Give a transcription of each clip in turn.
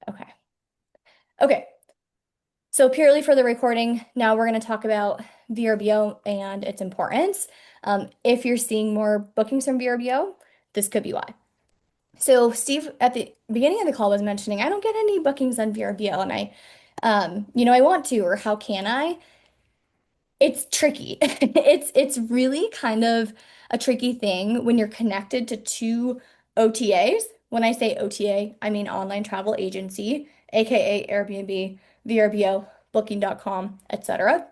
Okay. Okay. So purely for the recording, now we're going to talk about VRBO and its importance. If you're seeing more bookings from VRBO, this could be why. So Steve, at the beginning of the call was mentioning, I don't get any bookings on VRBO and I want to, or how can I? It's tricky. It's really kind of a tricky thing when you're connected to two OTAs. When I say OTA, I mean online travel agency, aka Airbnb, VRBO, Booking.com, etc.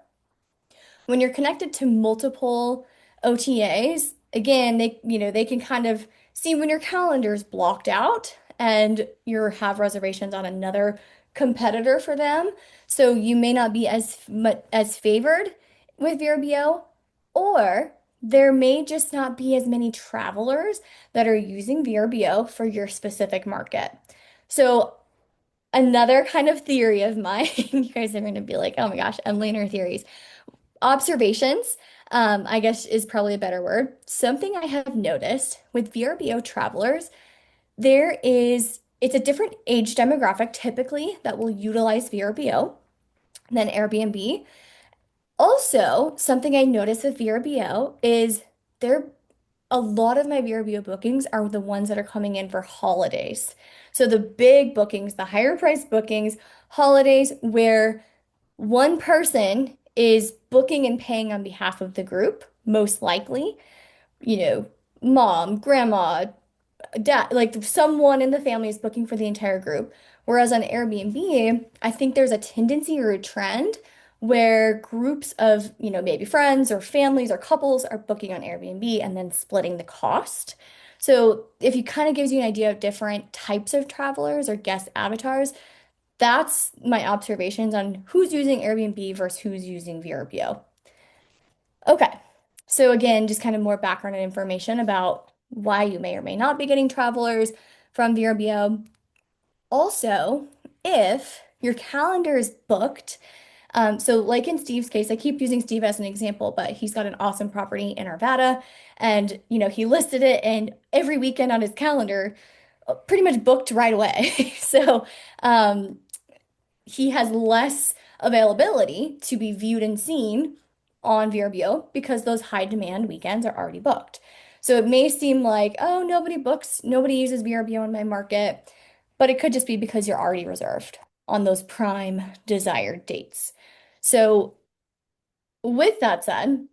When you're connected to multiple OTAs, again, they can kind of see when your calendar is blocked out and you have reservations on another competitor for them. So you may not be as much as favored with VRBO, or there may just not be as many travelers that are using VRBO for your specific market. So another kind of theory of mine, you guys are going to be like, oh my gosh, Emily and her theories. Observations, I guess is probably a better word. Something I have noticed with VRBO travelers, it's a different age demographic typically that will utilize VRBO than Airbnb. Also, something I noticed with VRBO is there a lot of my VRBO bookings are the ones that are coming in for holidays. So the big bookings, the higher price bookings, holidays where one person is booking and paying on behalf of the group, most likely, you know, mom, grandma, dad, like someone in the family is booking for the entire group. Whereas on Airbnb, I think there's a tendency or a trend where groups of, maybe friends or families or couples are booking on Airbnb and then splitting the cost. So if you kind of gives you an idea of different types of travelers or guest avatars, that's my observations on who's using Airbnb versus who's using VRBO. Okay. So again, just kind of more background and information about why you may or may not be getting travelers from VRBO. Also, if your calendar is booked, so like in Steve's case, I keep using Steve as an example, but he's got an awesome property in Arvada, and he listed it, and every weekend on his calendar, pretty much booked right away. So um, he has less availability to be viewed and seen on VRBO because those high demand weekends are already booked. So it may seem like, oh, nobody uses VRBO in my market, but it could just be because you're already reserved on those prime desired dates. So with that said,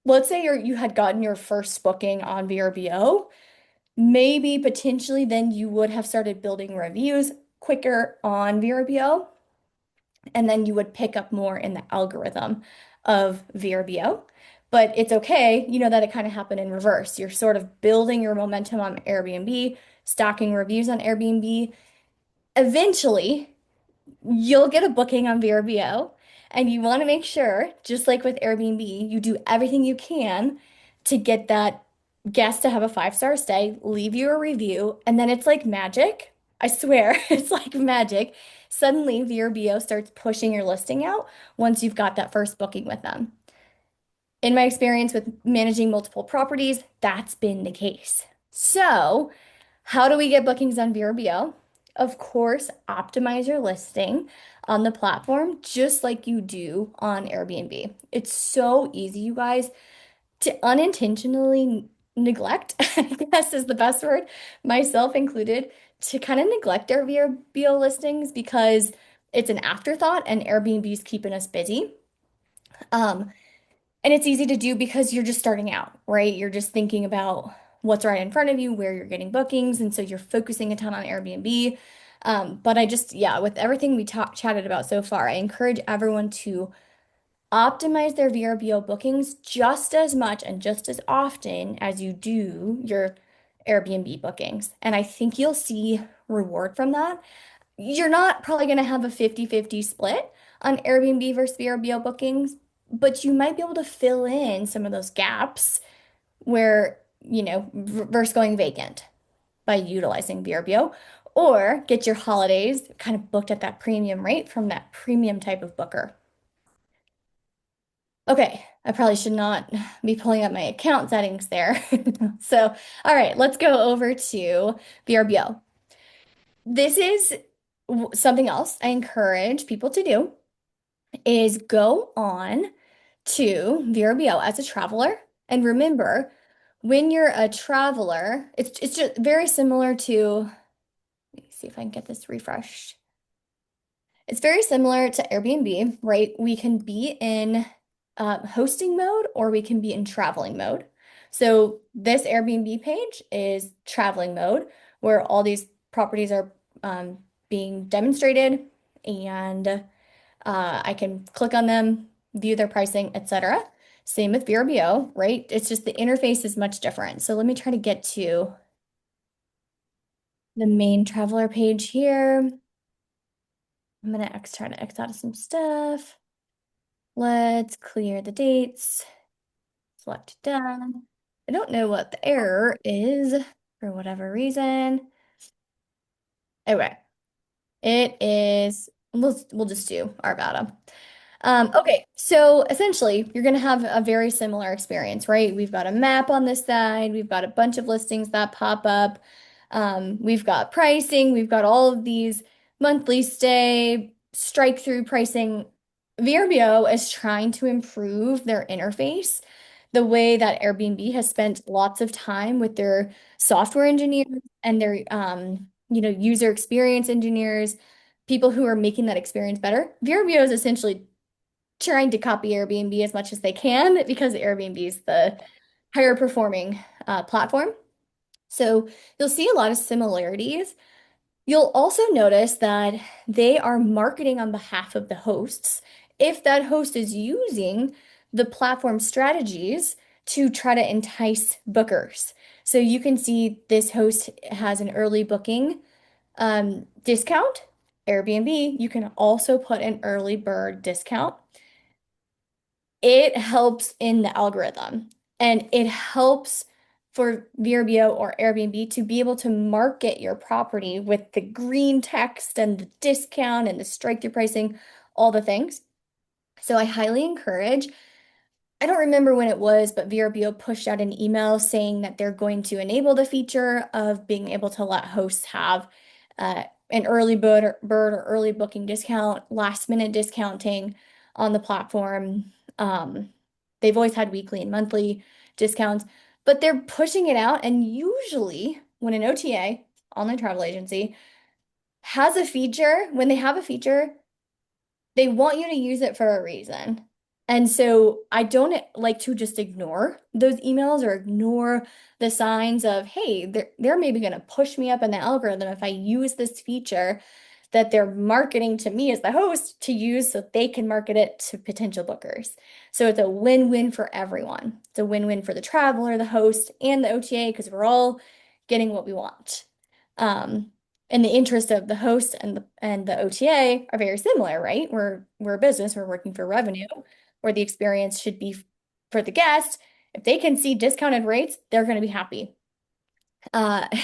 let's say you had gotten your first booking on VRBO, maybe potentially then you would have started building reviews quicker on VRBO, and then you would pick up more in the algorithm of VRBO. But it's okay, that it kind of happened in reverse. You're sort of building your momentum on Airbnb, stocking reviews on Airbnb. Eventually, you'll get a booking on VRBO, and you want to make sure, just like with Airbnb, you do everything you can to get that guest to have a 5-star stay, leave you a review, and then it's like magic. I swear, it's like magic. Suddenly, VRBO starts pushing your listing out once you've got that first booking with them. In my experience with managing multiple properties, that's been the case. So, how do we get bookings on VRBO? Of course, optimize your listing on the platform just like you do on Airbnb. It's so easy, you guys, to unintentionally neglect, I guess is the best word, myself included, to kind of neglect our VRBO listings because it's an afterthought and Airbnb's keeping us busy. Um, and it's easy to do because you're just starting out, right? You're just thinking about what's right in front of you, where you're getting bookings, and so you're focusing a ton on Airbnb. But yeah, with everything we chatted about so far, I encourage everyone to optimize their VRBO bookings just as much and just as often as you do your Airbnb bookings. And I think you'll see reward from that. You're not probably going to have a 50-50 split on Airbnb versus VRBO bookings, but you might be able to fill in some of those gaps where, versus going vacant by utilizing VRBO, or get your holidays kind of booked at that premium rate from that premium type of booker. Okay, I probably should not be pulling up my account settings there. So, all right, let's go over to VRBO. This is Something else I encourage people to do is go on to VRBO as a traveler. And remember, when you're a traveler, it's just very similar to, let me see if I can get this refreshed. It's very similar to Airbnb, right? We can be in hosting mode or we can be in traveling mode. So this Airbnb page is traveling mode, where all these properties are being demonstrated, and I can click on them, view their pricing, etc. Same with VRBO, right? It's just the interface is much different. So let me try to get to the main traveler page here. I'm gonna try to X out of some stuff. Let's clear the dates. Select done. I don't know what the error is for whatever reason. Okay, it is, we'll just do Arvada. Okay, so essentially, you're going to have a very similar experience, right? We've got a map on this side, we've got a bunch of listings that pop up, we've got pricing, we've got all of these monthly stay, strike through pricing. VRBO is trying to improve their interface the way that Airbnb has spent lots of time with their software engineers and their user experience engineers, people who are making that experience better. VRBO is essentially trying to copy Airbnb as much as they can because Airbnb is the higher performing platform. So you'll see a lot of similarities. You'll also notice that they are marketing on behalf of the hosts if that host is using the platform strategies to try to entice bookers. So you can see this host has an early booking discount. Airbnb, you can also put an early bird discount. It helps in the algorithm, and it helps for VRBO or Airbnb to be able to market your property with the green text and the discount and the strike through pricing, all the things. So I highly encourage. I don't remember when it was, but VRBO pushed out an email saying that they're going to enable the feature of being able to let hosts have an early bird or early booking discount, last minute discounting on the platform. They've always had weekly and monthly discounts, but they're pushing it out. And usually, when an OTA, online travel agency, has a feature, when they have a feature, they want you to use it for a reason. And so I don't like to just ignore those emails or ignore the signs of, hey, they're maybe going to push me up in the algorithm if I use this feature that they're marketing to me as the host to use so they can market it to potential bookers. So it's a win-win for everyone. It's a win-win for the traveler, the host, and the OTA because we're all getting what we want. And the interest of the host and the OTA are very similar, right? We're a business, we're working for revenue, where the experience should be for the guest. If they can see discounted rates, they're going to be happy.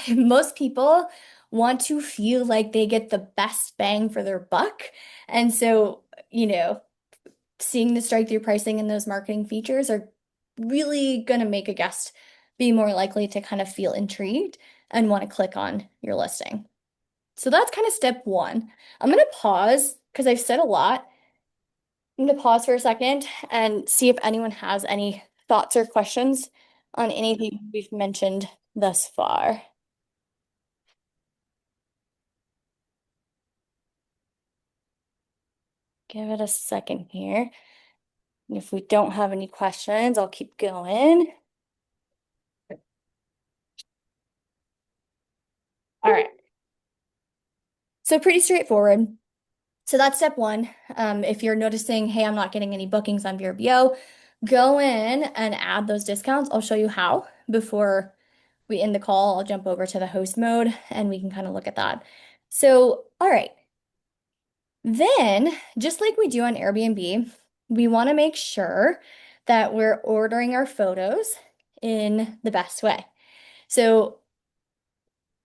Most people want to feel like they get the best bang for their buck. And so, seeing the strike through pricing and those marketing features are really going to make a guest be more likely to kind of feel intrigued and want to click on your listing. So that's kind of step one. I'm going to pause because I've said a lot. I'm going to pause for a second and see if anyone has any thoughts or questions on anything we've mentioned thus far. Give it a second here. And if we don't have any questions, I'll keep going. All right. So pretty straightforward. So that's step one. If you're noticing, hey, I'm not getting any bookings on VRBO, go in and add those discounts. I'll show you how before we end the call. I'll jump over to the host mode and we can kind of look at that. So, all right. Then, just like we do on Airbnb, we want to make sure that we're ordering our photos in the best way. So,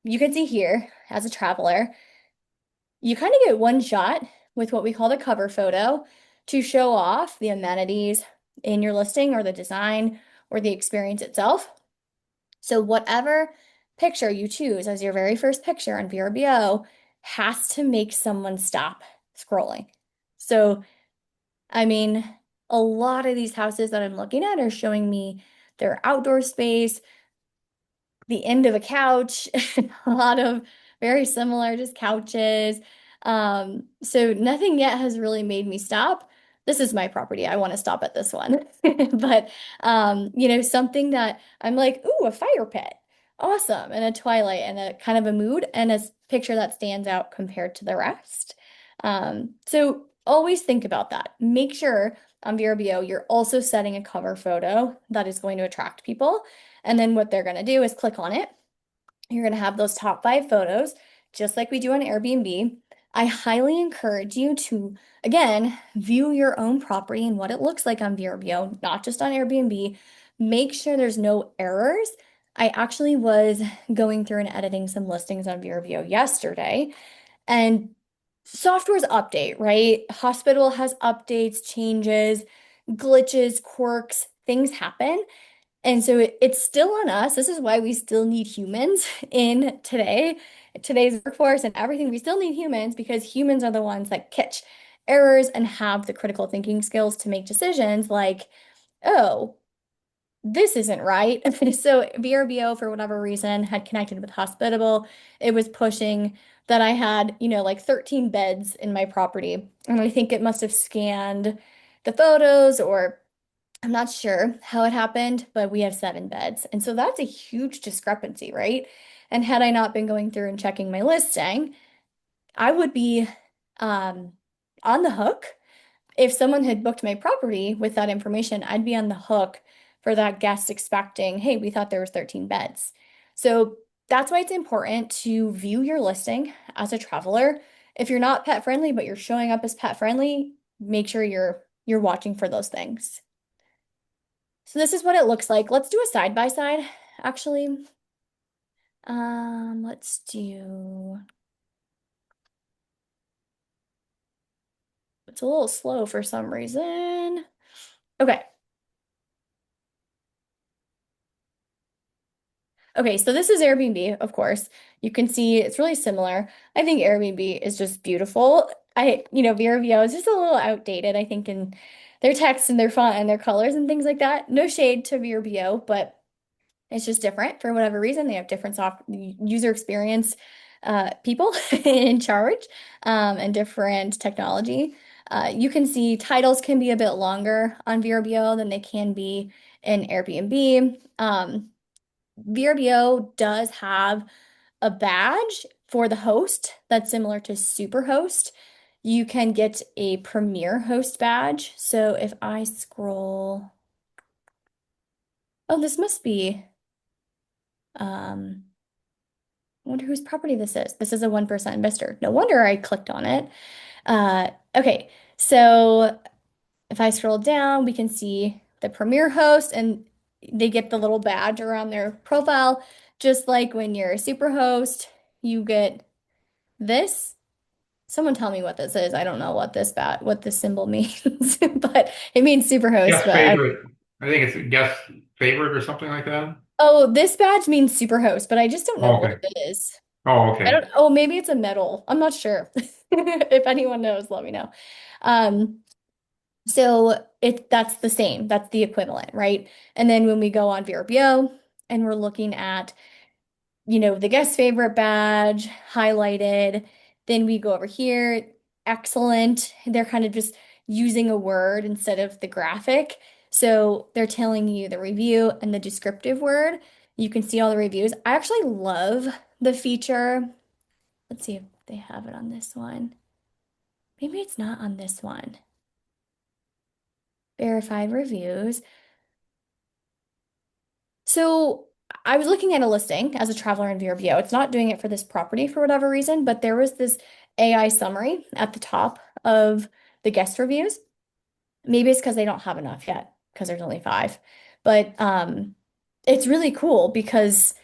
you can see here as a traveler, you kind of get one shot with what we call the cover photo to show off the amenities in your listing or the design or the experience itself. So, whatever picture you choose as your very first picture on VRBO, has to make someone stop scrolling. So, I mean, a lot of these houses that I'm looking at are showing me their outdoor space, the end of a couch, a lot of very similar, just couches. So nothing yet has really made me stop. This is my property. I want to stop at this one. But something that I'm like, ooh, a fire pit. Awesome. And a twilight and a kind of a mood and a picture that stands out compared to the rest. So always think about that. Make sure on VRBO, you're also setting a cover photo that is going to attract people. And then what they're going to do is click on it. You're going to have those top 5 photos, just like we do on Airbnb. I highly encourage you to, again, view your own property and what it looks like on VRBO, not just on Airbnb. Make sure there's no errors. I actually was going through and editing some listings on VRBO yesterday, and software's update, right? Hospital has updates, changes, glitches, quirks, things happen. And so it's still on us. This is why we still need humans in today's workforce and everything. We still need humans because humans are the ones that catch errors and have the critical thinking skills to make decisions like, oh, this isn't right. So VRBO, for whatever reason, had connected with Hospitable. It was pushing that I had, like 13 beds in my property. And I think it must have scanned the photos, or I'm not sure how it happened, but we have 7 beds. And so that's a huge discrepancy, right? And had I not been going through and checking my listing, I would be um, on the hook. If someone had booked my property with that information, I'd be on the hook for that guest expecting, hey, we thought there was 13 beds. So that's why it's important to view your listing as a traveler. If you're not pet friendly, but you're showing up as pet friendly, make sure you're watching for those things. So this is what it looks like. Let's do a side by side, actually. Let's do, it's a little slow for some reason. Okay. Okay, so this is Airbnb, of course. You can see it's really similar. I think Airbnb is just beautiful. VRBO is just a little outdated, I think, in their text and their font and their colors and things like that. No shade to VRBO, but it's just different for whatever reason. They have different soft user experience people in charge, and different technology. You can see titles can be a bit longer on VRBO than they can be in Airbnb. VRBO does have a badge for the host that's similar to Superhost. You can get a Premier Host badge. So if I scroll, oh, this must be. Um, I wonder whose property this is. This is a 1% investor. No wonder I clicked on it. Okay, so if I scroll down, we can see the Premier host, and they get the little badge around their profile. Just like when you're a super host, you get this. Someone tell me what this is. I don't know what this symbol means, but it means super host. Guest favorite. I think it's guest favorite or something like that. Oh, this badge means super host, but I just don't know Oh, what okay. it is. Oh, I okay. don't, oh, maybe it's a medal. I'm not sure. If anyone knows, let me know. Um, so that's the same. That's the equivalent, right? And then when we go on VRBO and we're looking at, the guest favorite badge highlighted, then we go over here, excellent. They're kind of just using a word instead of the graphic. So they're telling you the review and the descriptive word. You can see all the reviews. I actually love the feature. Let's see if they have it on this one. Maybe it's not on this one. Verified reviews. So I was looking at a listing as a traveler in VRBO. It's not doing it for this property for whatever reason, but there was this AI summary at the top of the guest reviews. Maybe it's because they don't have enough yet, because there's only 5. But it's really cool because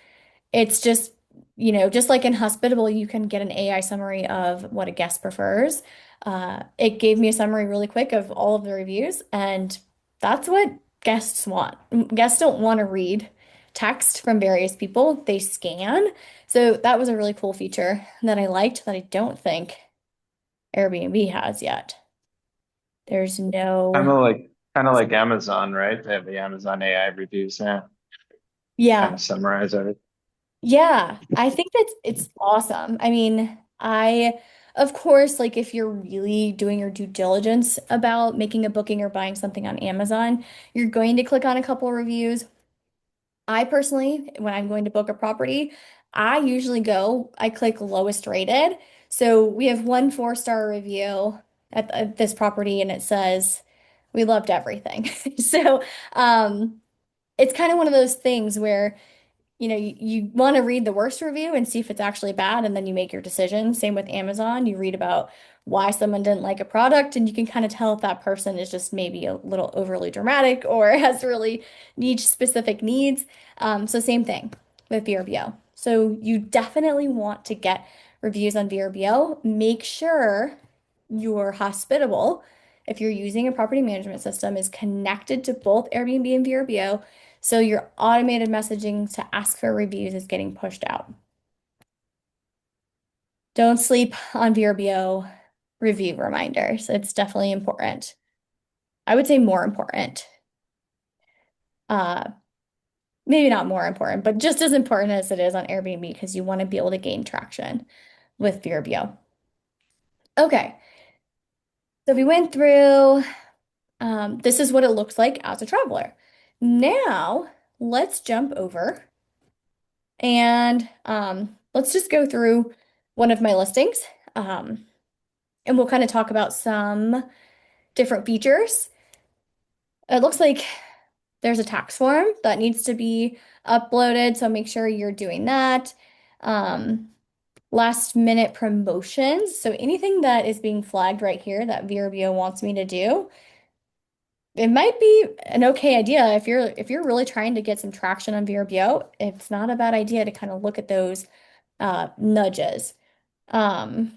it's just like in Hospitable, you can get an AI summary of what a guest prefers. It gave me a summary really quick of all of the reviews, and that's what guests want. Guests don't want to read text from various people, they scan. So that was a really cool feature that I liked that I don't think Airbnb has yet. There's Kind no, of like kind of like Amazon, right? They have the Amazon AI reviews, yeah, kind yeah, of summarize it. yeah, I think that's it's awesome. I mean, of course, like if you're really doing your due diligence about making a booking or buying something on Amazon, you're going to click on a couple reviews. I personally, when I'm going to book a property, I click lowest rated. So we have one 4-star review at this property and it says, we loved everything. So, it's kind of one of those things where you want to read the worst review and see if it's actually bad, and then you make your decision. Same with Amazon. You read about why someone didn't like a product, and you can kind of tell if that person is just maybe a little overly dramatic or has really niche specific needs. So same thing with VRBO. So you definitely want to get reviews on VRBO. Make sure your hospitable, if you're using a property management system, is connected to both Airbnb and VRBO so your automated messaging to ask for reviews is getting pushed out. Don't sleep on VRBO review reminders. It's definitely important. I would say more important. Uh, Maybe not more important, but just as important as it is on Airbnb because you want to be able to gain traction with VRBO. Okay, so we went through, this is what it looks like as a traveler. Now, let's jump over and let's just go through one of my listings. Um, and we'll kind of talk about some different features. It looks like there's a tax form that needs to be uploaded, so make sure you're doing that. Um, Last minute promotions. So anything that is being flagged right here that VRBO wants me to do, it might be an okay idea if you're really trying to get some traction on VRBO. It's not a bad idea to kind of look at those nudges. Um,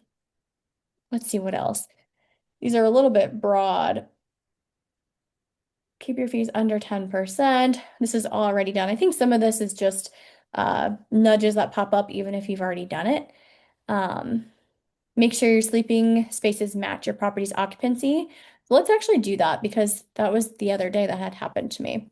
let's see what else. These are a little bit broad. Keep your fees under 10%. This is already done. I think some of this is just nudges that pop up even if you've already done it. Um, Make sure your sleeping spaces match your property's occupancy. Let's actually do that because that was the other day that had happened to me.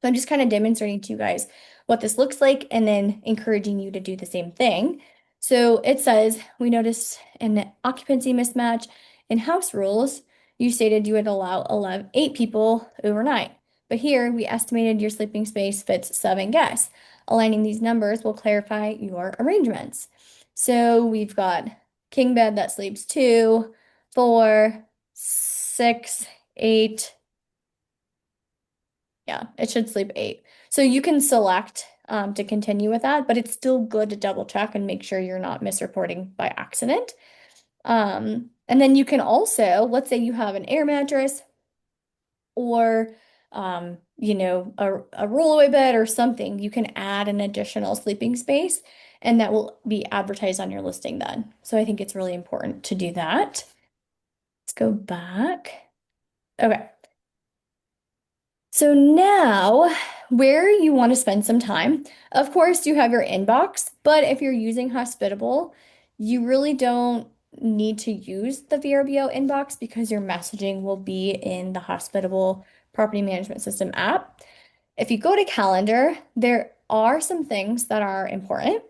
So I'm just kind of demonstrating to you guys what this looks like and then encouraging you to do the same thing. So it says, we noticed an occupancy mismatch in house rules. You stated you would allow 8 people overnight, but here we estimated your sleeping space fits 7 guests. Aligning these numbers will clarify your arrangements. So we've got king bed that sleeps 2, 4, 6, 8. Yeah, it should sleep 8. So you can select to continue with that, but it's still good to double check and make sure you're not misreporting by accident. And then you can also, let's say you have an air mattress or a rollaway bed or something, you can add an additional sleeping space and that will be advertised on your listing then. So I think it's really important to do that. Let's go back. Okay. So now, where you want to spend some time, of course, you have your inbox, but if you're using Hospitable, you really don't need to use the VRBO inbox because your messaging will be in the Hospitable Property Management System app. If you go to Calendar, there are some things that are important.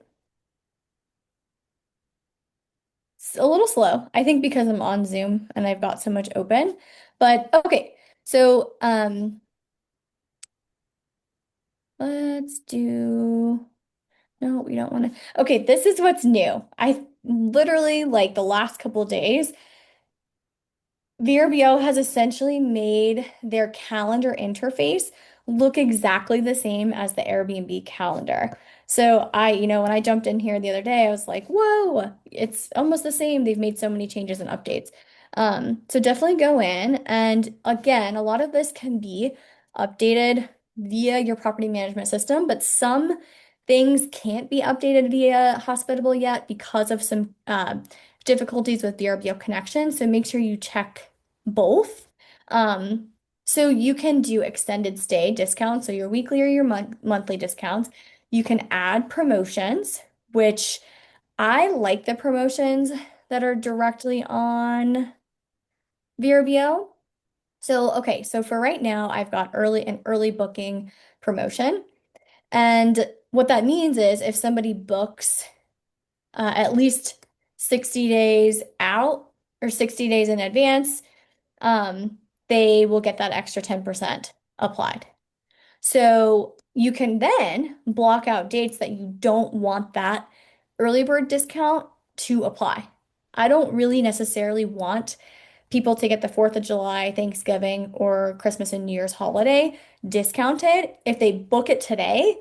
It's a little slow, I think because I'm on Zoom and I've got so much open. But okay, so let's do. No, we don't want to. Okay, this is what's new. I literally like the last couple of days, VRBO has essentially made their calendar interface look exactly the same as the Airbnb calendar. So when I jumped in here the other day, I was like, whoa, it's almost the same. They've made so many changes and updates. So definitely go in. And again, a lot of this can be updated via your property management system, but some things can't be updated via Hospitable yet because of some difficulties with VRBO connection. So make sure you check both. Um, So you can do extended stay discounts, so your weekly or your monthly discounts. You can add promotions, which I like the promotions that are directly on VRBO. So, okay, so for right now, I've got an early booking promotion. And what that means is if somebody books at least 60 days out or 60 days in advance, um, they will get that extra 10% applied. So you can then block out dates that you don't want that early bird discount to apply. I don't really necessarily want people to get the 4th of July, Thanksgiving, or Christmas and New Year's holiday discounted. If they book it today,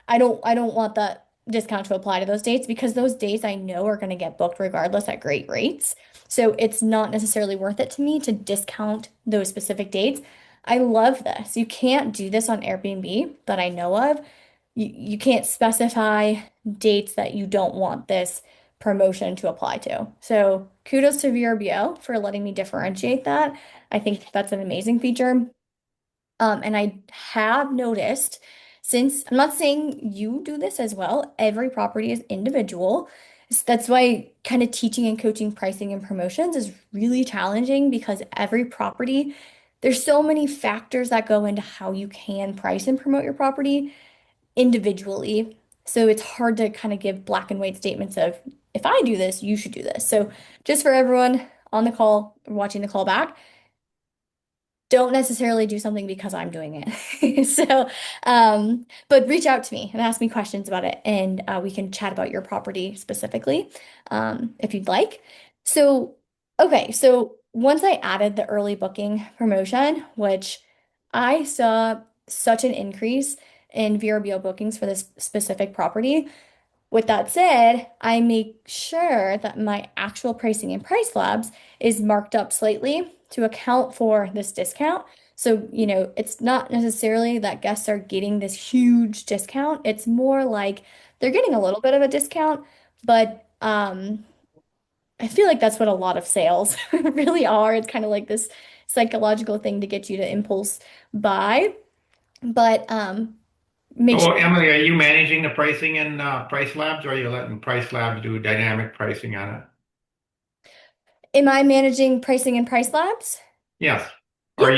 I don't want that discount to apply to those dates because those dates I know are going to get booked regardless at great rates. So it's not necessarily worth it to me to discount those specific dates. I love this. You can't do this on Airbnb that I know of. You can't specify dates that you don't want this promotion to apply to. So kudos to VRBO for letting me differentiate that. I think that's an amazing feature. And I have noticed since I'm not saying you do this as well, every property is individual. That's why kind of teaching and coaching pricing and promotions is really challenging because every property, there's so many factors that go into how you can price and promote your property individually. So it's hard to kind of give black and white statements of if I do this, you should do this. So just for everyone on the call, watching the call back, don't necessarily do something because I'm doing it. So, but reach out to me and ask me questions about it, and we can chat about your property specifically, if you'd like. So, okay, so once I added the early booking promotion, which I saw such an increase in VRBO bookings for this specific property, with that said, I make sure that my actual pricing in Price Labs is marked up slightly to account for this discount. So, it's not necessarily that guests are getting this huge discount. It's more like they're getting a little bit of a discount, but I feel like that's what a lot of sales really are. It's kind of like this psychological thing to get you to impulse buy, but make So sure. Emily, are you managing the pricing in Price Labs, or are you letting Price Labs do dynamic pricing on it? Am I managing pricing in Price Labs? Yes. Or Yep.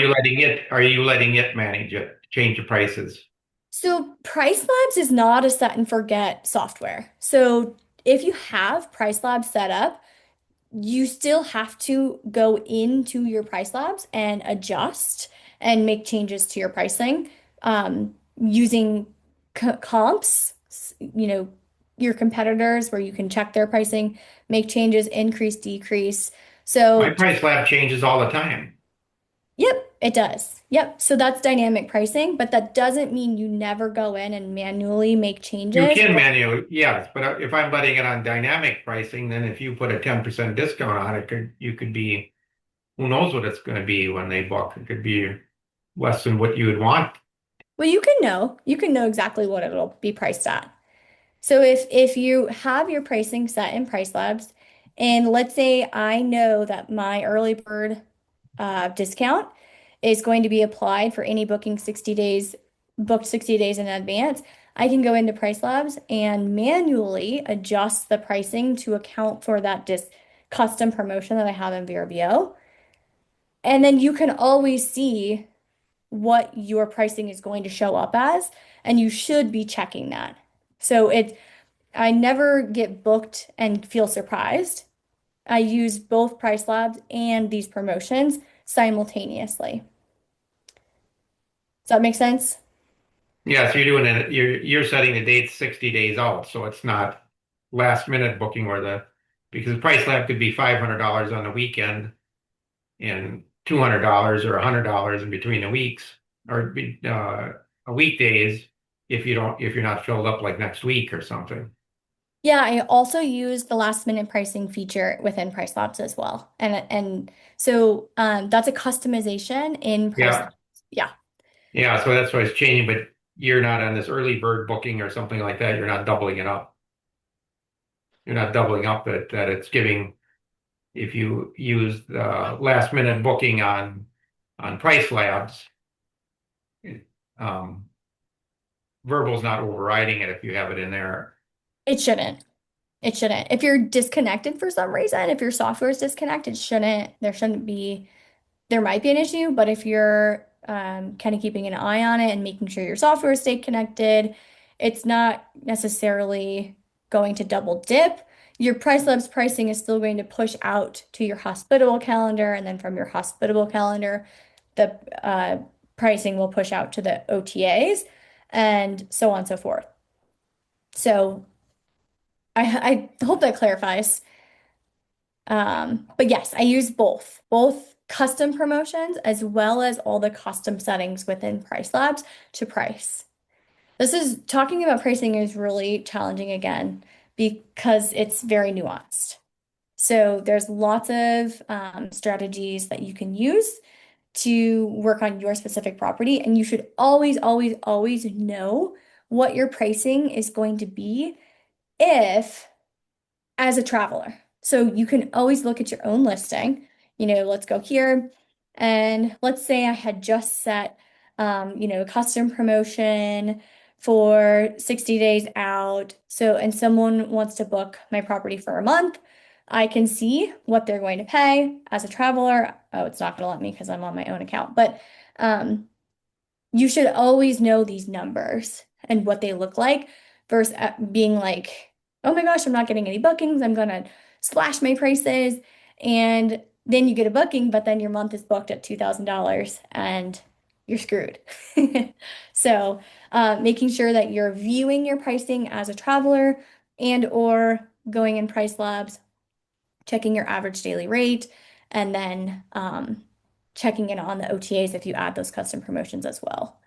are you letting it manage it, change the prices? So Price Labs is not a set and forget software. So if you have Price Labs set up, you still have to go into your Price Labs and adjust and make changes to your pricing using comps, your competitors where you can check their pricing, make changes, increase, decrease. My So Price Lab changes all the time. yep, it does. Yep. So that's dynamic pricing, but that doesn't mean you never go in and manually make You changes. can manually, yes, but if I'm letting it on dynamic pricing, then if you put a 10% discount on it, you could be, who knows what it's going to be when they book. It could be less than what you would want. Well, you can know exactly what it'll be priced at. So if you have your pricing set in Price Labs, and let's say I know that my early bird discount is going to be applied for any booking 60 days, booked 60 days in advance, I can go into Price Labs and manually adjust the pricing to account for that custom promotion that I have in VRBO. And then you can always see what your pricing is going to show up as, and you should be checking that. So I never get booked and feel surprised. I use both Price Labs and these promotions simultaneously. Does that make sense? Yeah, so you're doing it, you're setting the dates 60 days out, so it's not last minute booking because the Price Lab could be $500 on the weekend and $200 or $100 in between the weeks or weekdays if you're not filled up like next week or something. Yeah, I also use the last minute pricing feature within Price Labs as well. And so that's a customization in Price Yeah. Labs. Yeah. Yeah, so that's why it's changing, but you're not on this early bird booking or something like that. You're not doubling it up. You're not doubling up that it's giving if you use the last minute booking on on price labs, um, Verbal's not overriding it if you have it in there. It shouldn't. It shouldn't. If you're disconnected for some reason, if your software is disconnected, there shouldn't be, there might be an issue, but if you're kind of keeping an eye on it and making sure your software stay connected, it's not necessarily going to double dip. Your price labs pricing is still going to push out to your hospitable calendar, and then from your hospitable calendar, the pricing will push out to the OTAs, and so on and so forth. So I hope that clarifies. But yes, I use both custom promotions as well as all the custom settings within Price Labs to price. This is talking about pricing is really challenging again because it's very nuanced. So there's lots of strategies that you can use to work on your specific property, and you should always, always, always know what your pricing is going to be if as a traveler. So you can always look at your own listing. Let's go here. And let's say I had just set, a custom promotion for 60 days out. So, and someone wants to book my property for a month. I can see what they're going to pay as a traveler. Oh, it's not going to let me because I'm on my own account. But um, you should always know these numbers and what they look like versus being like, oh my gosh, I'm not getting any bookings. I'm gonna slash my prices. And then you get a booking, but then your month is booked at $2,000 and you're screwed. So, making sure that you're viewing your pricing as a traveler and or going in price labs, checking your average daily rate, and then checking in on the OTAs if you add those custom promotions as well.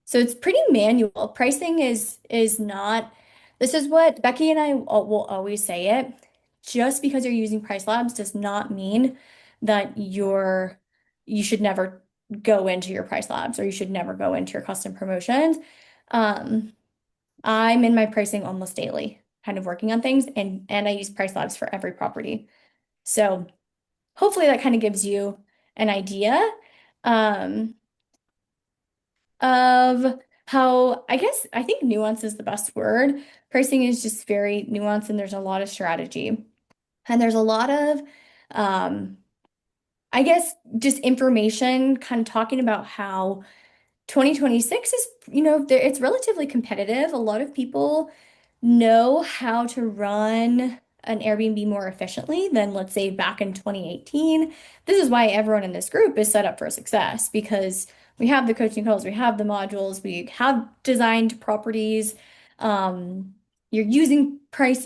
So it's pretty manual. Pricing is not, this is what Becky and I will always say it. Just because you're using Price Labs does not mean that you should never go into your Price Labs or you should never go into your custom promotions. Um, I'm in my pricing almost daily, kind of working on things, and I use Price Labs for every property. So hopefully that kind of gives you an idea. Um, of how I think nuance is the best word. Pricing is just very nuanced and there's a lot of strategy. And there's a lot of um I guess just information kind of talking about how 2026 is, it's relatively competitive. A lot of people know how to run an Airbnb more efficiently than, let's say, back in 2018. This is why everyone in this group is set up for success because we have the coaching calls, we have the modules, we have designed properties. Um, you're using price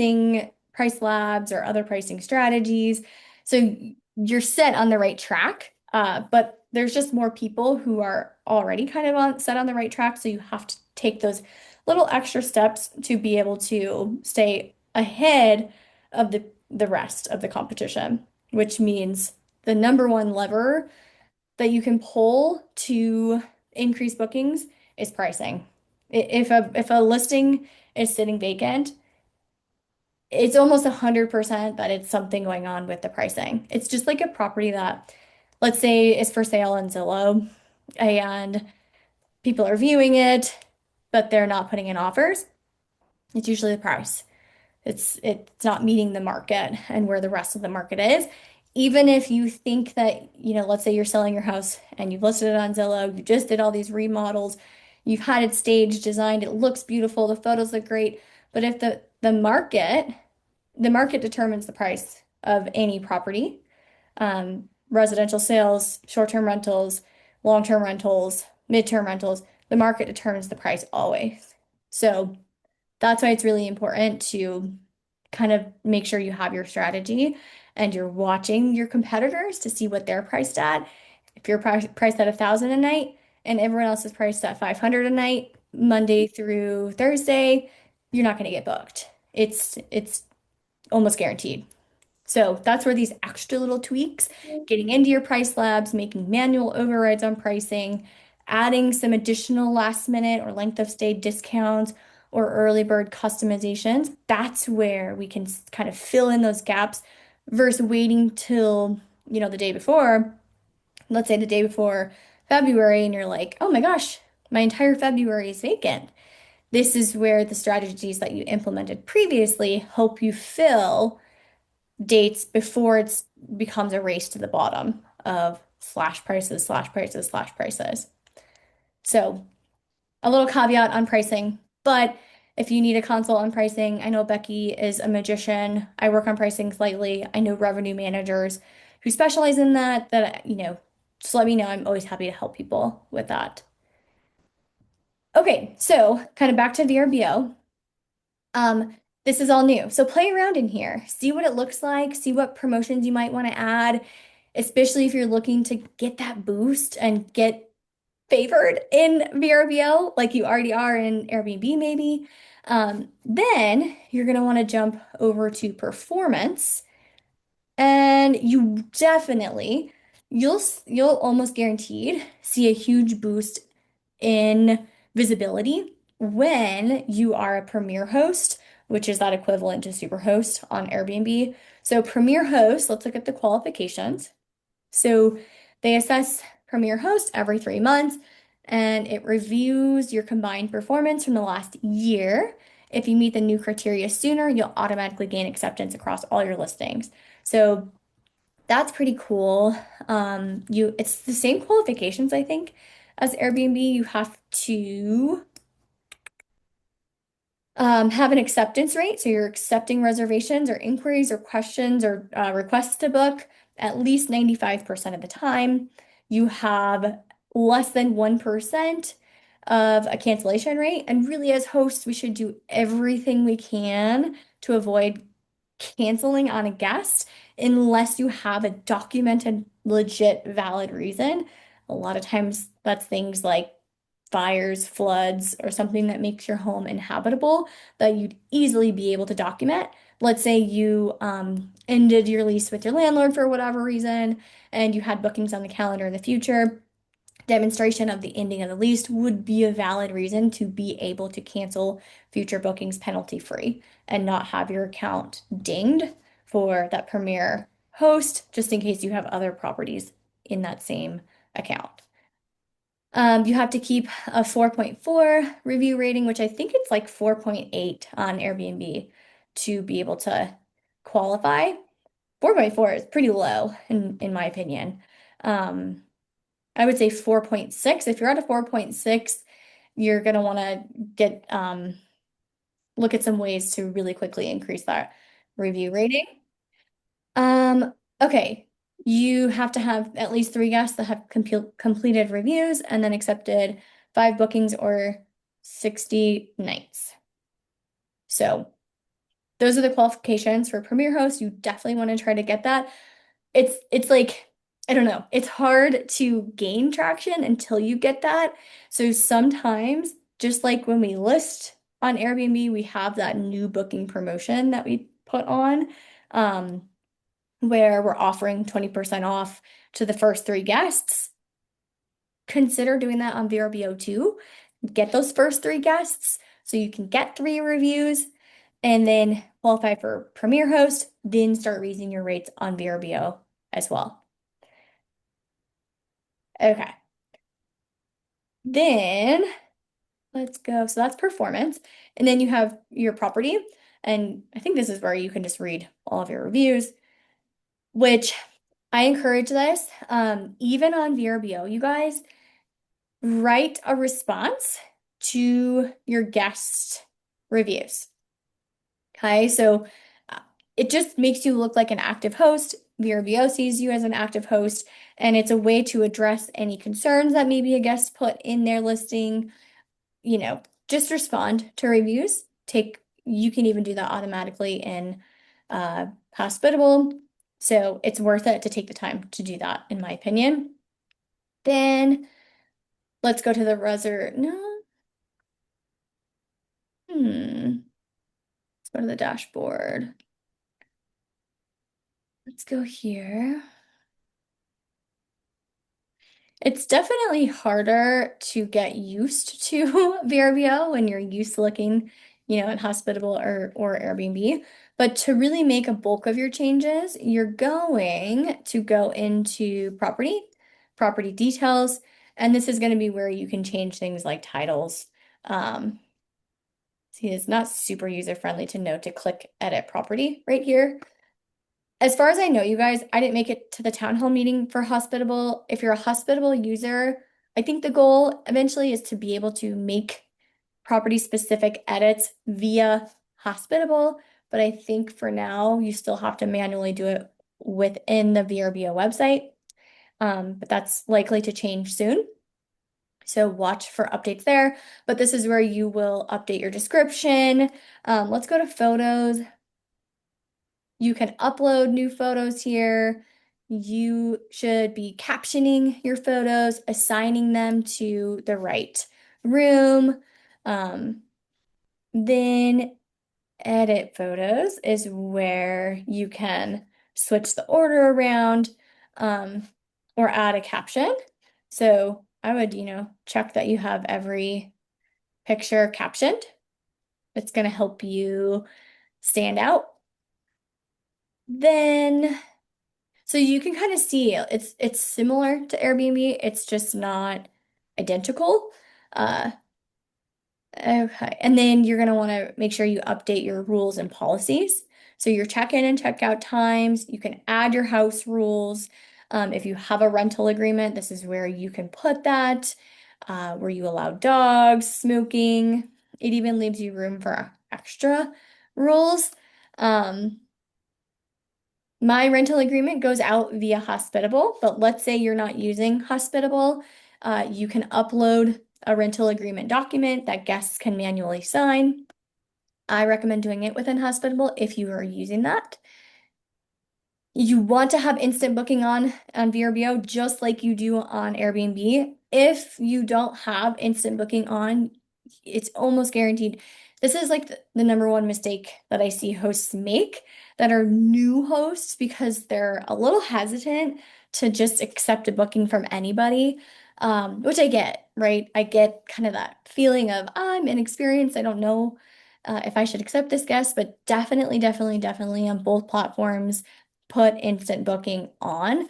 labs or other pricing strategies. So you're set on the right track. But there's just more people who are already kind of set on the right track. So you have to take those little extra steps to be able to stay ahead of the rest of the competition, which means the number one lever that you can pull to increase bookings is pricing. If a listing is sitting vacant, it's almost 100% that it's something going on with the pricing. It's just like a property that, let's say, is for sale on Zillow and people are viewing it, but they're not putting in offers. It's usually the price. It's not meeting the market and where the rest of the market is. Even if you think that, let's say you're selling your house and you've listed it on Zillow, you just did all these remodels, you've had it staged, designed, it looks beautiful, the photos look great, but if the market determines the price of any property, residential sales, short-term rentals, long-term rentals, mid-term rentals, the market determines the price always. So that's why it's really important to kind of make sure you have your strategy and you're watching your competitors to see what they're priced at. If you're priced at 1,000 a night and everyone else is priced at 500 a night, Monday through Thursday, you're not going to get booked. It's almost guaranteed. So that's where these extra little tweaks, getting into your price labs, making manual overrides on pricing, adding some additional last minute or length of stay discounts or early bird customizations, that's where we can kind of fill in those gaps versus waiting till, the day before let's say the day before February, and you're like, oh my gosh, my entire February is vacant. This is where the strategies that you implemented previously help you fill dates before it becomes a race to the bottom of slash prices, slash prices, slash prices. So a little caveat on pricing, but if you need a consult on pricing, I know Becky is a magician. I work on pricing slightly. I know revenue managers who specialize in that, just let me know. I'm always happy to help people with that. Okay, so kind of back to VRBO. Um, this is all new. So play around in here. See what it looks like, see what promotions you might want to add, especially if you're looking to get that boost and get favored in VRBO like you already are in Airbnb maybe. Then you're going to want to jump over to performance and you definitely you'll almost guaranteed see a huge boost in visibility when you are a premier host, which is that equivalent to superhost on Airbnb. So premier host, let's look at the qualifications. So they assess Premier Host every 3 months and it reviews your combined performance from the last year. If you meet the new criteria sooner, you'll automatically gain acceptance across all your listings. So that's pretty cool. It's the same qualifications, I think, as Airbnb. You have to have an acceptance rate. So you're accepting reservations or inquiries or questions or requests to book at least 95% of the time. You have less than 1% of a cancellation rate. And really, as hosts, we should do everything we can to avoid canceling on a guest unless you have a documented, legit, valid reason. A lot of times that's things like fires, floods, or something that makes your home inhabitable that you'd easily be able to document. Let's say you ended your lease with your landlord for whatever reason, and you had bookings on the calendar in the future. Demonstration of the ending of the lease would be a valid reason to be able to cancel future bookings penalty free and not have your account dinged for that premier host, just in case you have other properties in that same account. You have to keep a 4.4 review rating, which I think it's like 4.8 on Airbnb to be able to qualify. 4.4 is pretty low in my opinion. Um, I would say 4.6. If you're at a 4.6, you're gonna want to get look at some ways to really quickly increase that review rating. Okay. You have to have at least 3 guests that have completed reviews and then accepted 5 bookings or 60 nights. So those are the qualifications for Premier Host. You definitely want to try to get that. It's like, I don't know, it's hard to gain traction until you get that. So sometimes, just like when we list on Airbnb, we have that new booking promotion that we put on. Where we're offering 20% off to the first 3 guests. Consider doing that on VRBO too. Get those first 3 guests so you can get 3 reviews and then qualify for Premier Host, then start raising your rates on VRBO as well. Okay. Then let's go. So that's performance. And then you have your property. And I think this is where you can just read all of your reviews, which I encourage this. Even on VRBO, you guys write a response to your guest reviews. Okay, so uh, it just makes you look like an active host. VRBO sees you as an active host, and it's a way to address any concerns that maybe a guest put in their listing. Just respond to reviews. You can even do that automatically in Hospitable. So it's worth it to take the time to do that, in my opinion. Then let's go to the resort. No. Let's go to the dashboard. Let's go here. It's definitely harder to get used to VRBO when you're used to looking, at Hospitable or Airbnb. But to really make a bulk of your changes, you're going to go into property, property details, and this is going to be where you can change things like titles. Um, See, it's not super user-friendly to know to click edit property right here. As far as I know, you guys, I didn't make it to the town hall meeting for Hospitable. If you're a Hospitable user, I think the goal eventually is to be able to make property-specific edits via Hospitable, but I think for now, you still have to manually do it within the VRBO website. But that's likely to change soon. So watch for updates there. But this is where you will update your description. Let's go to photos. You can upload new photos here. You should be captioning your photos, assigning them to the right room. Then edit photos is where you can switch the order around or add a caption. So I would, check that you have every picture captioned. It's going to help you stand out. Then, so you can kind of see it's similar to Airbnb. It's just not identical. Uh, Okay, and then you're going to want to make sure you update your rules and policies. So your check-in and check-out times, you can add your house rules. If you have a rental agreement, this is where you can put that, where you allow dogs, smoking. It even leaves you room for extra rules. Um, my rental agreement goes out via Hospitable, but let's say you're not using Hospitable. You can upload a rental agreement document that guests can manually sign. I recommend doing it within Hospitable if you are using that. You want to have instant booking on VRBO just like you do on Airbnb. If you don't have instant booking on, it's almost guaranteed. This is like the number one mistake that I see hosts make that are new hosts because they're a little hesitant to just accept a booking from anybody, which I get, right? I get kind of that feeling of I'm inexperienced. I don't know if I should accept this guest, but definitely, definitely, definitely on both platforms put instant booking on,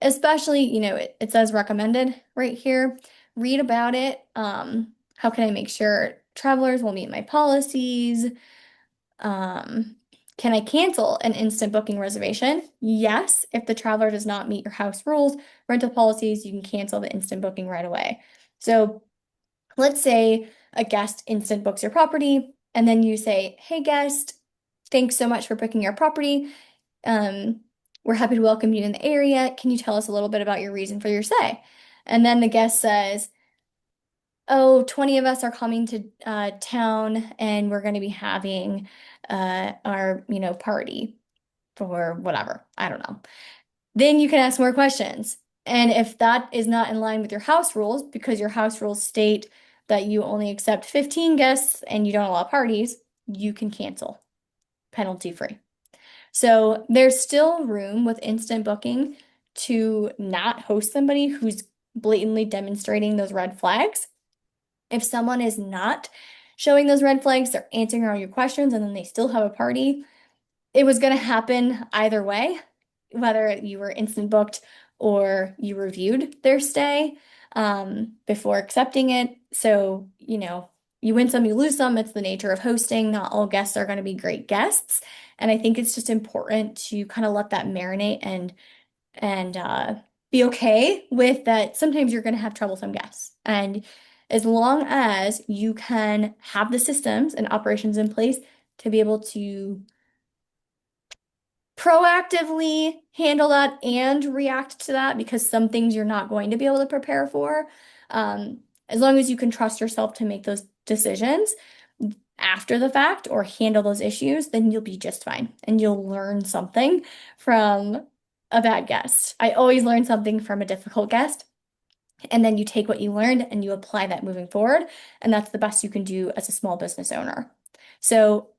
especially, it says recommended right here. Read about it. How can I make sure travelers will meet my policies? Um, can I cancel an instant booking reservation? Yes, if the traveler does not meet your house rules, rental policies, you can cancel the instant booking right away. So let's say a guest instant books your property, and then you say, "Hey guest, thanks so much for booking our property. Um, we're happy to welcome you in the area. Can you tell us a little bit about your reason for your stay?" And then the guest says, "Oh, 20 of us are coming to town and we're going to be having our, party for whatever. I don't know." Then you can ask more questions. And if that is not in line with your house rules, because your house rules state that you only accept 15 guests and you don't allow parties, you can cancel penalty free. So there's still room with instant booking to not host somebody who's blatantly demonstrating those red flags. If someone is not showing those red flags, they're answering all your questions and then they still have a party, it was going to happen either way, whether you were instant booked or you reviewed their stay before accepting it. So, you win some, you lose some. It's the nature of hosting. Not all guests are going to be great guests. And I think it's just important to kind of let that marinate and be okay with that. Sometimes you're going to have troublesome guests. And as long as you can have the systems and operations in place to be able to proactively handle that and react to that, because some things you're not going to be able to prepare for. As long as you can trust yourself to make those decisions after the fact or handle those issues, then you'll be just fine and you'll learn something from a bad guest. I always learn something from a difficult guest. And then you take what you learned and you apply that moving forward. And that's the best you can do as a small business owner. So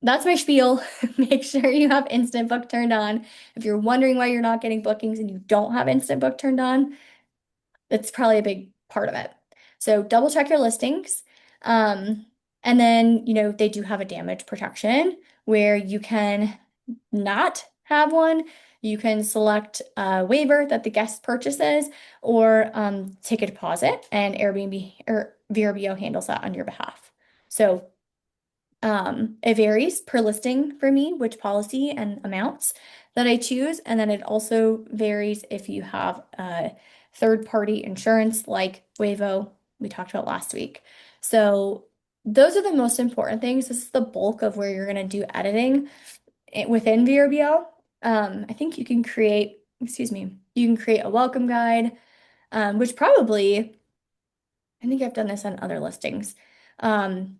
that's my spiel. Make sure you have instant book turned on. If you're wondering why you're not getting bookings and you don't have instant book turned on, that's probably a big part of it. So double check your listings. And then, they do have a damage protection where you can not have one You can select a waiver that the guest purchases or take a deposit, and Airbnb or VRBO handles that on your behalf. So it varies per listing for me, which policy and amounts that I choose. And then it also varies if you have third-party insurance like WAVO we talked about last week. So those are the most important things. This is the bulk of where you're going to do editing within VRBO. I think you can create, excuse me, you can create a welcome guide, which probably I think I've done this on other listings. Um,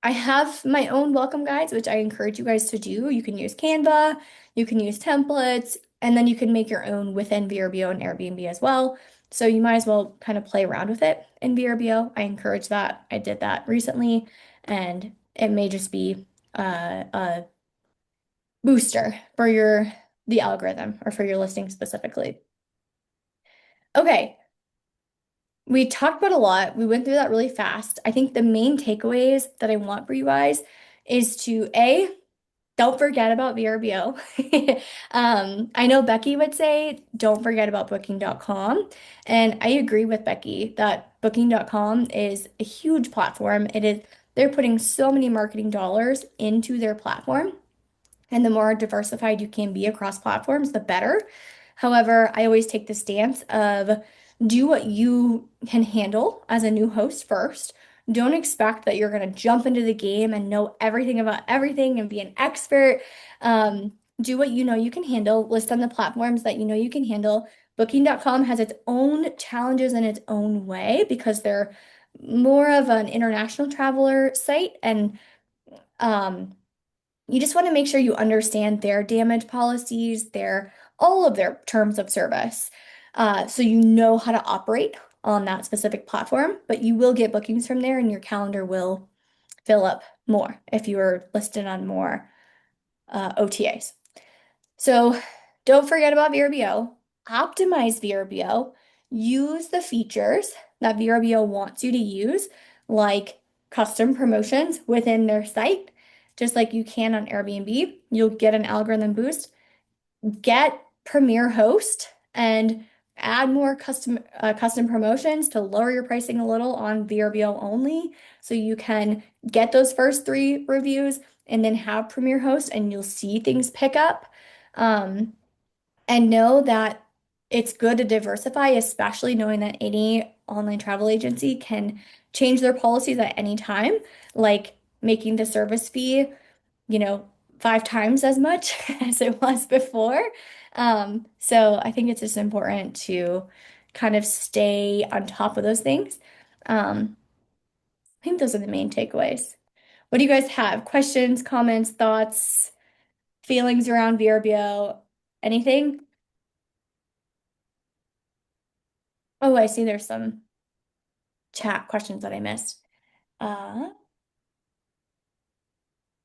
I have my own welcome guides, which I encourage you guys to do. You can use Canva, you can use templates, and then you can make your own within VRBO and Airbnb as well. So you might as well kind of play around with it in VRBO. I encourage that. I did that recently, and it may just be a booster for the algorithm or for your listing specifically. Okay, we talked about a lot. We went through that really fast. I think the main takeaways that I want for you guys is to A, don't forget about VRBO. I know Becky would say don't forget about booking.com. And I agree with Becky that booking.com is a huge platform. They're putting so many marketing dollars into their platform. And the more diversified you can be across platforms, the better. However, I always take the stance of do what you can handle as a new host first. Don't expect that you're going to jump into the game and know everything about everything and be an expert. Do what you know you can handle. List on the platforms that you know you can handle. Booking.com has its own challenges in its own way because they're more of an international traveler site and um, you just want to make sure you understand their damage policies, all of their terms of service, so you know how to operate on that specific platform. But you will get bookings from there, and your calendar will fill up more if you are listed on more OTAs. So don't forget about VRBO. Optimize VRBO. Use the features that VRBO wants you to use, like custom promotions within their site, just like you can on Airbnb. You'll get an algorithm boost. Get Premier Host and add more custom promotions to lower your pricing a little on VRBO only, so you can get those first 3 reviews and then have Premier Host, and you'll see things pick up. Um, and know that it's good to diversify, especially knowing that any online travel agency can change their policies at any time, like making the service fee, you know, 5 times as much as it was before. So I think it's just important to kind of stay on top of those things. Um, I think those are the main takeaways. What do you guys have? Questions, comments, thoughts, feelings around VRBO? Anything? Oh, I see there's some chat questions that I missed. Uh,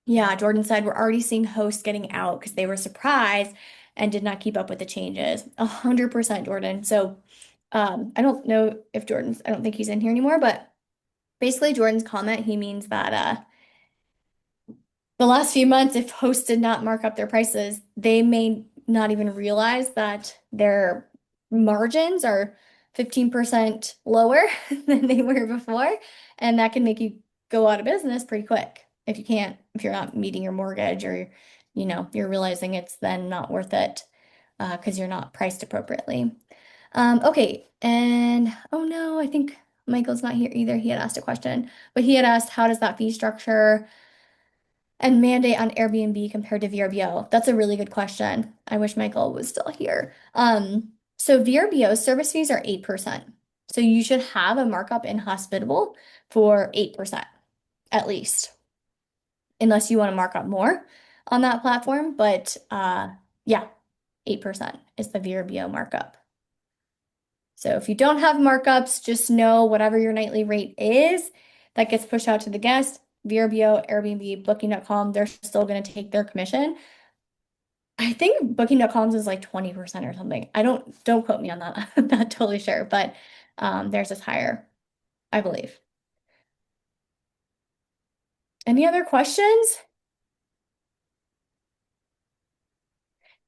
yeah, Jordan said we're already seeing hosts getting out because they were surprised and did not keep up with the changes. 100%, Jordan. So, I don't know if I don't think he's in here anymore, but basically Jordan's comment, he means that the last few months, if hosts did not mark up their prices, they may not even realize that their margins are 15% lower than they were before. And that can make you go out of business pretty quick if you're not meeting your mortgage or, you're realizing it's then not worth it because you're not priced appropriately. Okay. And oh no, I think Michael's not here either. He had asked a question, but he had asked, how does that fee structure and mandate on Airbnb compared to VRBO? That's a really good question. I wish Michael was still here. So VRBO service fees are 8%. So you should have a markup in hospitable for 8% at least, unless you want to mark up more on that platform. But yeah, 8% is the VRBO markup. So if you don't have markups, just know whatever your nightly rate is that gets pushed out to the guest, VRBO, Airbnb, Booking.com, they're still going to take their commission. I think Booking.com's is like 20% or something. Don't quote me on that. I'm not totally sure, but theirs is higher, I believe. Any other questions?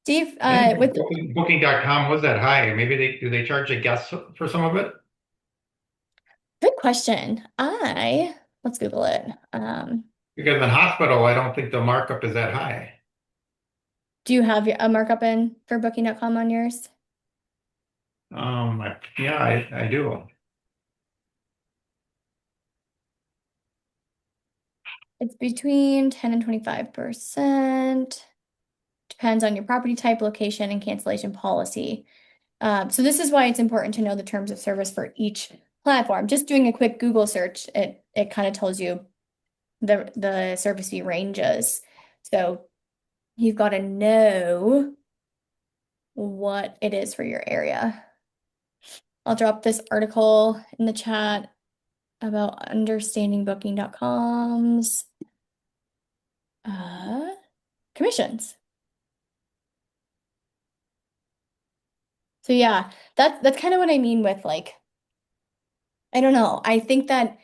Steve, I didn't think with Booking.com was that high. Maybe do they charge a guest for some of it? good question. Let's Google it. Because in hospital, I don't think the markup is that high. Do you have a markup in for Booking.com on yours? Yeah, I do. It's between 10 and 25%. Depends on your property type, location, and cancellation policy. So this is why it's important to know the terms of service for each platform. Just doing a quick Google search, it kind of tells you the service fee ranges. So you've got to know what it is for your area. I'll drop this article in the chat about understanding booking.com's uh, commissions. So yeah, that's kind of what I mean with like, I don't know. I think that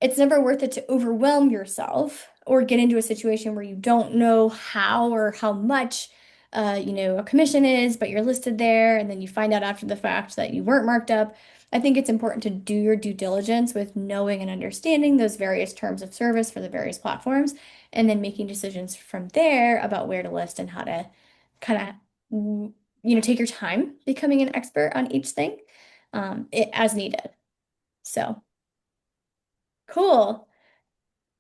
it's never worth it to overwhelm yourself or get into a situation where you don't know how or how much a commission is, but you're listed there, and then you find out after the fact that you weren't marked up. I think it's important to do your due diligence with knowing and understanding those various terms of service for the various platforms, and then making decisions from there about where to list and how to kind of, take your time becoming an expert on each thing, as needed. So cool.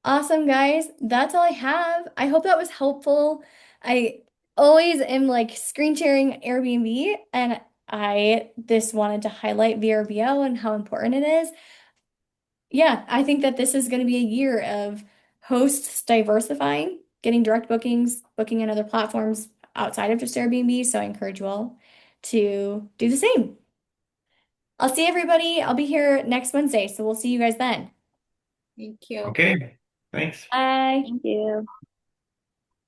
Awesome, guys. That's all I have. I hope that was helpful. I always am like screen sharing Airbnb, and I just wanted to highlight VRBO and how important it is. Yeah, I think that this is going to be a year of hosts diversifying, getting direct bookings, booking in other platforms outside of just Airbnb. So I encourage you all to do the same. I'll see everybody. I'll be here next Wednesday, so we'll see you guys then. Thank you. Okay, thanks. Bye. Thank you.